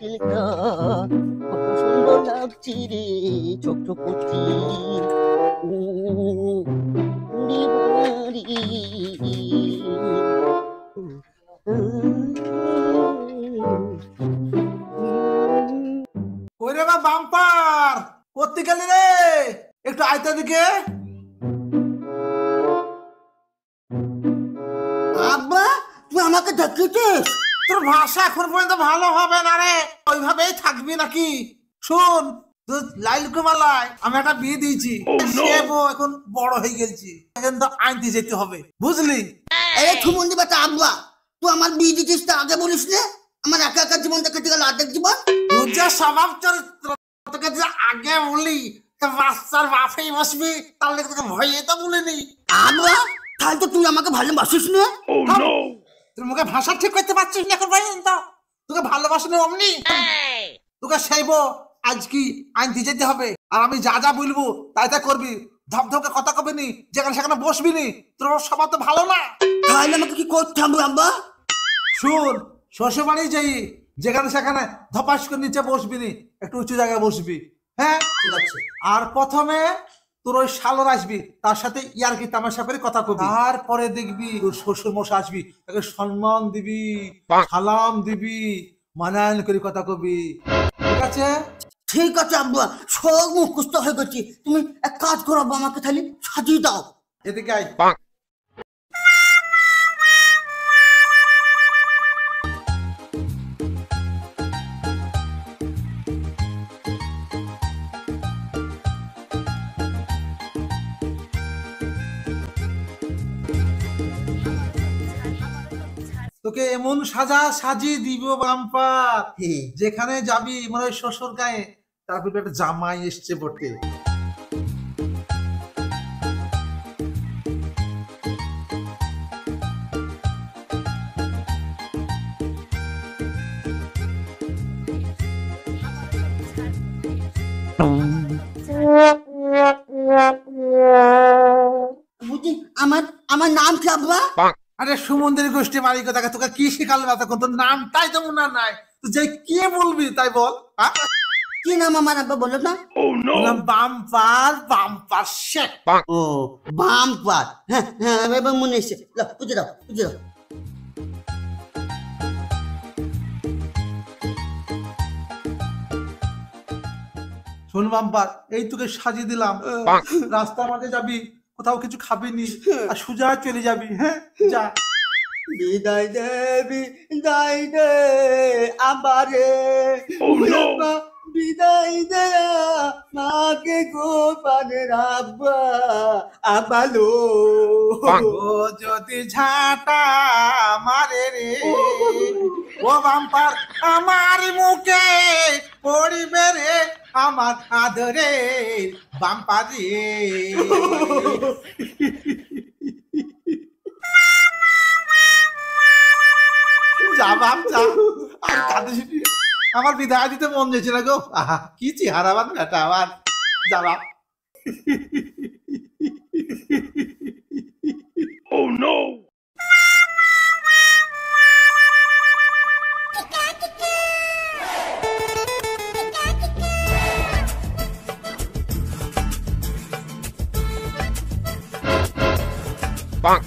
কোকিলটা কত সুন্দর লাগছে রে, ছোট কচি উড়ি বাড়ি। ওরে বা বাম্পার করতে গেলি রে, একটু আয়তা দিকে। আব্বা তুই আমাকে দেখিছিস? তোর ভাষা এখন পর্যন্ত ভালো হবে না রে, ওইভাবেই থাকবি নাকি? শোন, তুই লাইল কুমালায় আমি একটা বিয়ে দিয়েছি, সে বউ এখন বড় হয়ে গেছি, কিন্তু আনতে যেতে হবে, বুঝলি? এই সুমন্দি বাচ্চা আব্বা, তুই আমার বিয়ে দিছিস তা আগে বলিস না? আমার একা একা জীবনটা কেটে গেল, অর্ধেক জীবন। তোর যা স্বভাব চরিত্র, তোকে যে আগে বলি তো বাচ্চার বাপেই বসবি, তাহলে তোকে ভয়ে তো বলিনি। আব্বা তাহলে তো তুই আমাকে ভালোবাসিস না? তোর মুখে ভাষা ঠিক করতে পারছিস না এখন পর্যন্ত? তোকে ভালোবাসিনি অমনি, তোকে সেইব আজ কি আনতে যেতে হবে, আর আমি যা যা বলবো তাই তাই করবি, ধপধপে কথা কবি নি, যেখানে সেখানে বসবি নি, তোর স্বভাব তো ভালো না। তাহলে আমাকে কি করতে হবে আব্বা? শুন, শ্বশুর বাড়ি যাই, যেখানে সেখানে ধপাস করে নিচে বসবি নি, একটু উঁচু জায়গায় বসবি, হ্যাঁ ঠিক আছে? আর প্রথমে তোর ওই শালর আসবি, তার সাথে ইয়ার্কি তামাশা করে কথা কবি, তারপরে দেখবি তোর শ্বশুর মশা আসবি, তাকে সম্মান দিবি, সালাম দিবি, মানায়ন করে কথা কবি, ঠিক আছে? ঠিক আছে আব্বা, সব মুখস্থ হয়ে গেছি। তুমি এক কাজ করো আব্বা, আমাকে তাহলে সাজিয়ে দাও। এদিকে আয়। তোকে এমন সাজা সাজিয়ে দিব বাম্পার, যেখানে যাবি মানে শ্বশুর গায়ে, তারপর একটা জামাই এসছে বটে। বুঝি আমার আমার নাম কি আব্বা? আরে সুমন্দির গোষ্ঠী বাড়ি কথা, তোকে কি শিখাল না, তখন তোর নামটাই তো মনে হয়, তুই যে কি বলবি তাই বল। কি নাম আমার আব্বা বলো না? Bumper, bumper Sheikh. ও বাম্পার, হ্যাঁ হ্যাঁ এবার মনে এসে, বুঝে দাও বুঝে দাও। শোন বাম্পার, এই তোকে সাজিয়ে দিলাম, রাস্তার মাঝে যাবি, কোথাও কিছু খাবি নি, আর সোজা চলে যাবি, হ্যাঁ যা। বিদায় দে বিদায় দে আমারে, বিদায় দে মাকে গোপালের আব্বা আবালো। ও যদি ঝাঁটা মারে রে, ও বাম্পার আমার মুখে পড়িবে রে, আমার আদরে বাম্পার রে। যা বাপ যা, আর কাঁদিস নি। আমার বিদায় দিতে মন যাচ্ছে না গো, আহা কি চেহারাবান বেটা আমার, যা বাপ। Oh no! Bonk.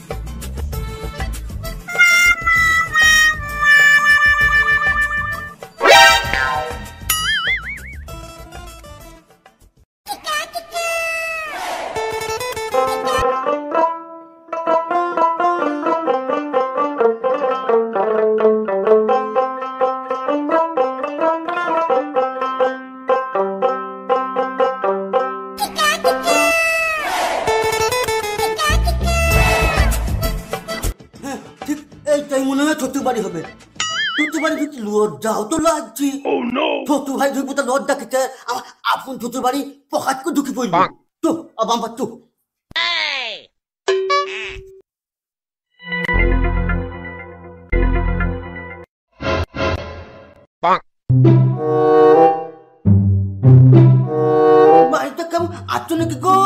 এইটাই মনে হয় ছোট্ট বাড়ি হবে। ছোট্ট বাড়ি ঢুকতে লজ্জাও তো লাগছে। ছোট ভাই ঢুকবো তো লজ্জা খেতে, আমার আপন ছোট বাড়ি পকাত করে ঢুকে পড়বো। তো বাম্পার তো বাড়িটা কেমন আছো নাকি গো?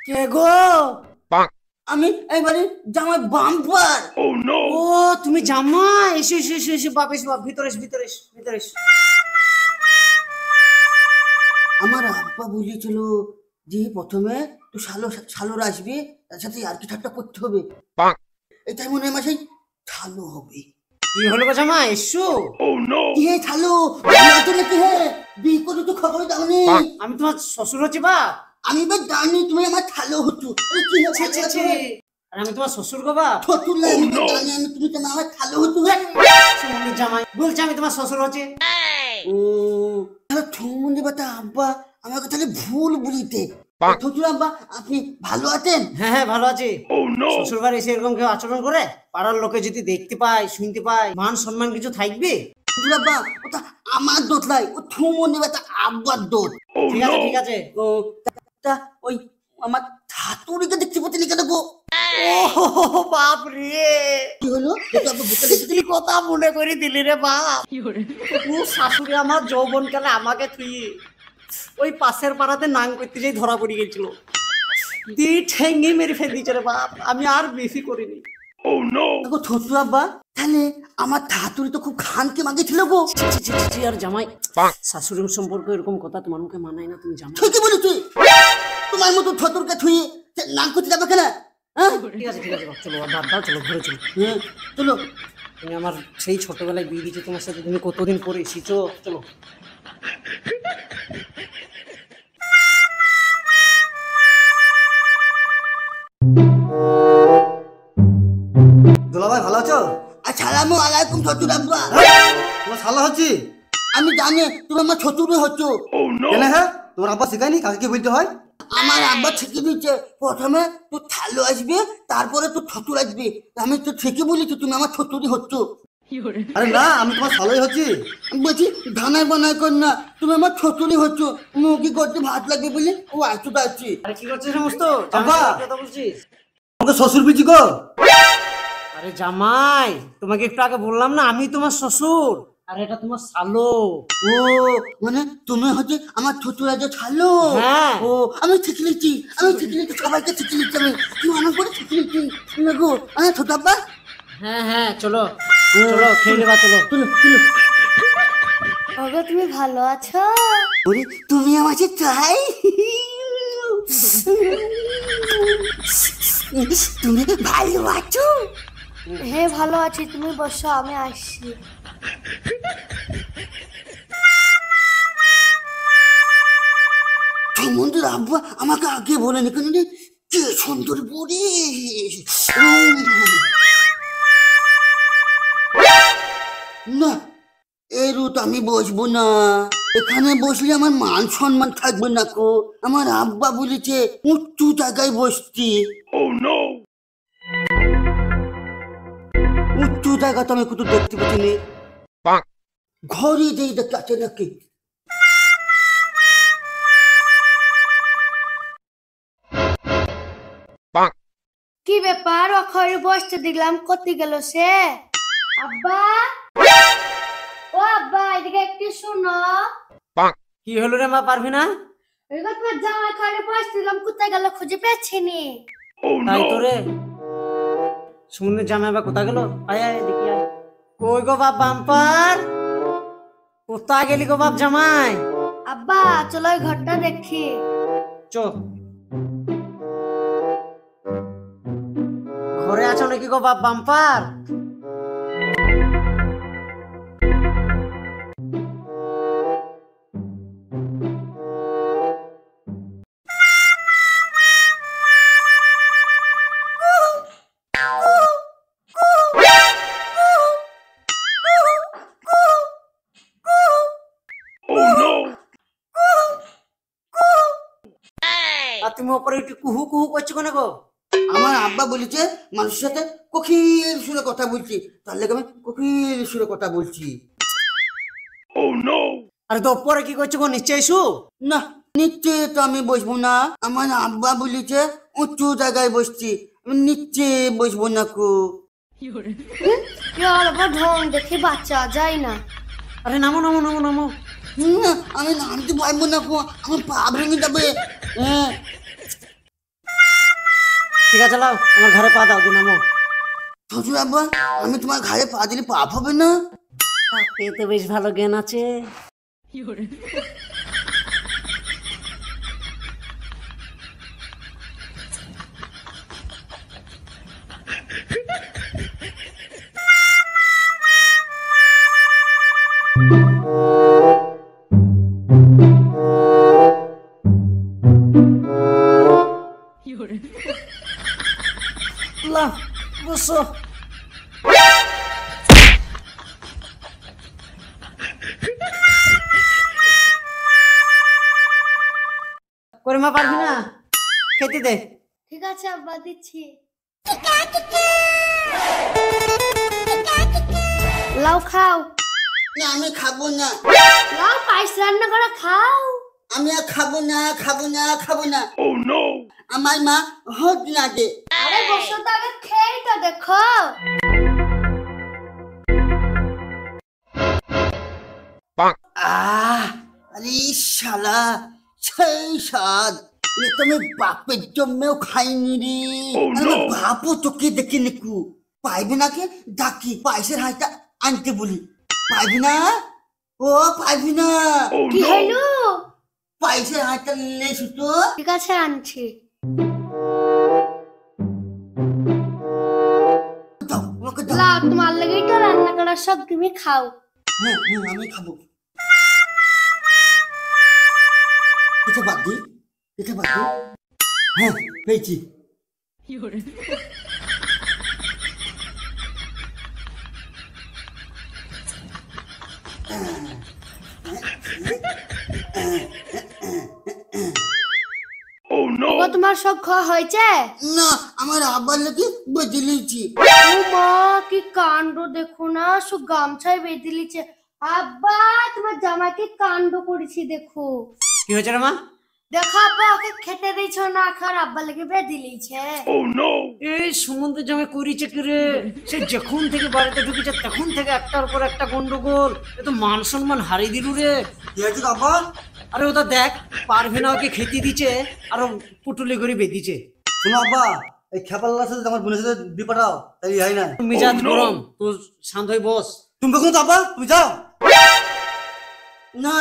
কে গো? আমি এইবারে জামাই বাম্পার। ও তুমি জামাই, এসে এসে এসে এসে বাপ এসে বাপ, ভিতরে এসে ভিতরে এসে ভিতরে এসে। আমার আব্বা বলেছিল যে প্রথমে তো শালোর আসবে, তার সাথে আর কি ঠাট্টা করতে হবে। এটাই মনে হয় মাসে শালো হবে। কি হলো গো জামাই, এসো। কি হে শালো, নাকি হে বিয়ে করে তো খবর দাওনি। আমি তোমার শ্বশুর হচ্ছি বাপ। আমি বা জানি তুমি আমার শালো হতো। কি হে ছি, ছি, ছি। আর আমি তোমার শ্বশুর গো বাপ। ছোটুর লাগে আমি তো জানি আমি তুমি তো আমার শালো হতো। সুমনের জামাই বলছে আমি তোমার শ্বশুর হচ্ছে। ও তাহলে ঠুমুন্দি বাতা আব্বা আমাকে তাহলে ভুল বলিতে। শ্বশুর আব্বা আপনি ভালো আছেন? হ্যাঁ হ্যাঁ ভালো আছি। শ্বশুর বাড়ি এসে এরকম কেউ আচরণ করে, পাড়ার লোকে যদি দেখতে পায় শুনতে পায়, মান সম্মান কিছু থাকবে? শ্বশুর আব্বা ওটা আমার দোষ নাই, ও ঠুমুন্দি বাতা আব্বার দোষ। ঠিক আছে ঠিক আছে। ও তা ওই আমার ঠাকুরকে দেখতে পাচ্ছি কেন গো? ও বাপ রে, কি হলো? এটা আব্বা বুকে লেগেছে। তুই কথা মনে করে দিলি রে বাপ। ও শাশুড়ি আমার যৌবন কালে আমাকে তুই ওই পাশের পাড়াতে নাং করতে যাই ধরা পড়ে গেছিল, দি ঠেঙ্গি মেরে ফেলে দিয়েছে রে বাপ। আমি আর বেশি করিনি। দেখো শ্বশুর আব্বা তাহলে আমার ঠাকুরি তো খুব খানকে মাগেছিল গো। ছি, ছি, ছি, ছি, ছি, আর জামাই শাশুড়ির সম্পর্কে এরকম কথা তোমার মুখে মানায় না, তুমি জামাই। ঠিকই বলেছি, তোমার মতো ঠতুরকে থুয়ে নাম করতে যাবে কেন? হ্যাঁ ঠিক আছে ঠিক আছে বাপ, চলো আর বাদ দাও, চলো ঘরে চলো। হ্যাঁ, চলো। তুমি আমার সেই ছোটবেলায় বিয়ে দিয়েছো তোমার সাথে, তুমি কতদিন পরে এসেছো, চলো। দুলাভাই ভালো আছো? আসসালামু আলাইকুম শ্বশুর আব্বা। তোমার শালা হচ্ছি? আমি জানি তুমি আমার শ্বশুরে হচ্ছ। কেন হ্যাঁ, তোমার আব্বা শেখায়নি কাকে কি বলতে হয়? আমার আব্বা ঠিকই দিচ্ছে, প্রথমে তোর থালো আসবে তারপরে তোর শ্বশুর আসবে। আমি তো ঠিকই বলেছি তুমি আমার শ্বশুরই হচ্ছ। আরে না, আমি তোমার শালাই হচ্ছি। আমি বলছি ধানায় বানায় কর না, তুমি আমার শ্বশুরই হচ্ছ। মুখি করতে ভাত লাগবে বলে ও আসতে আসছি। আরে কি করছিস সমস্ত আব্বা! জামাই, কথা বলছিস? আমাকে শ্বশুর পিছি গো। আরে জামাই, তোমাকে একটু আগে বললাম না আমি তোমার শ্বশুর, আর এটা তোমার শালো। ও মানে তুমি হচ্ছে আমার শ্বশুর আজ ছাড়লো। হ্যাঁ। ও আমি ঠিক লিখছি, আমি ঠিক লিখছি, সবাইকে ঠিক লিখছি, আমি তুই অনেক করে ঠিক লিখছি গো। হ্যাঁ ছোট আব্বা, হ্যাঁ হ্যাঁ চলো চলো খেয়ে নেবা, চলো। চলো চলো। ওগো তুমি ভালো আছো? ওরে তুমি আমাকে চাই, তুমি ভালো আছো? হ্যাঁ ভালো আছি, তুমি বসো আমি আসছি। সমুদ্র আব্বা আমাকে আগে বলেনি কেন রে? কি সুন্দর বড়ি। না এই রুট আমি বসবো না, এখানে বসলে আমার মান সম্মান থাকবে না কো। আমার আব্বা বলেছে উঁচু জায়গায় বসতি। উঁচু জায়গা তো আমি কোথাও দেখতে পাচ্ছি না। ঘরে যেই দেখতে আছে নাকি? কি ব্যাপার, ও ঘরে বসতে দেখলাম, কোথায় গেল সে? আব্বা, ও আব্বা এদিকে একটু শোনো। কি হলো রে মা, পারবি না? এদিকে তোমার জামাই ঘরে বসতে দিলাম, কোথায় গেল খুঁজে পেয়েছি নি। তাই তো রে, শুনে জামাই বা কোথা গেল? আয় আয় দেখি আয়। কই গো বাপ বাম্পার, কোথায় গেলি গো বাপ জামাই? আব্বা চলো ওই ঘরটা দেখি। চো, ঘরে আছো নাকি গো বাপ বাম্পার? আর তুমি ওপরে একটু কুহু কুহু করছো কেন গো? আমার আব্বা বলেছে মানুষের সাথে কোকিল সুরে কথা বলছি, তার লেগে আমি কোকিল সুরে কথা বলছি। আরে তো ওপরে কি করছো গো, নিচে এসো। না নিচে তো আমি বসবো না, আমার আব্বা বলেছে উঁচু জায়গায় বসছি, আমি নিচে বসবো না কো। আব্বা ঢং দেখে বাচ্চা যায় না। আরে নামো নামো নামো নামো। না, আমি নামতে পারবো না কো, আমার পা ভেঙে যাবে। হ্যাঁ ঠিক আছে লাও আমার ঘরে পা দাও দিনামো। শ্বশুর আব্বা আমি তোমার ঘাড়ে পা দিলে পাপ হবে না? তাতে তো বেশ ভালো জ্ঞান আছে। লাও বসো। করিমা পারবি না, খেতে দে। ঠিক আছে আব্বা, দিচ্ছি। লাও খাও। না আমি খাবো না, লাও পায়েস রান্না করে খাও। আমি আর খাবো না, খাবো না, খাবো না। আমার মা হট না দে। আরে বসো তো, আগে খেয়ে তো দেখো। আরে শালা সেই স্বাদ, এ তো আমি বাপের জন্মেও খাইনি রে। আমি বাপও তোকে দেখে নিকু পাইবি নাকি ডাকি পায়েসের হাঁড়িটা আনতে বলি। পাইবি না? ও পাইবি না? কি হইলো? পায়েসের হাঁড়িটা নিলে শুতো। ঠিক আছে আনছি। দাও আমাকে দাও। লাও, তোমার লাগেই তো রান্না করা, সব তুমি খাও। হ্যাঁ আমি খাবো। এটা বাদ দি, এটা বাদ দি। হ্যাঁ পেয়েছি। ও তোমার সব খাওয়া হয়েছে? না আমার আবার লাগে বেঁধে নিয়েছি। ও মা, কি কাণ্ড দেখো না, সব গামছায় বেঁধে লিছে। আব্বা, তোমার জামাকে কাণ্ড করেছি দেখো। কি হয়েছে রে মা? দেখো আব্বা, ওকে খেতে দিছ না, খার আব্বা লেগে বেঁধে লিছে। এই সুমন্ত জামে করিছে কি রে? সে যখন থেকে বাড়িতে ঢুকেছে তখন থেকে একটার পর একটা গন্ডগোল। এ তো মান সম্মান হারিয়ে দিলু রে। কি হয়েছে আব্বা? আরে ওটা দেখ, পারবে না ওকে খেতে দিচ্ছে আর পুটুলি করে বেঁধিছে। শোনো আব্বা, এই খেপালার সাথে আমার বোনের সাথে দিয়ে পাঠাও, তাই হয় না। মিজাজ গরম, তুই শান্ত হয়ে বস। তুমি কখন তো আব্বা, তুমি যাও। না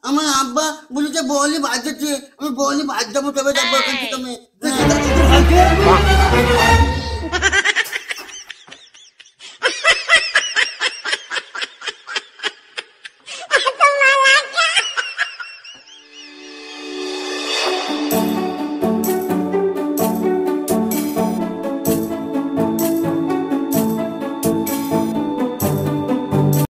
আমার আব্বা বলেছে বলি বাজাচ্ছে, আমি বলি বাজ যাবো তবে যাবো এখান থেকে আমি। ভাইকে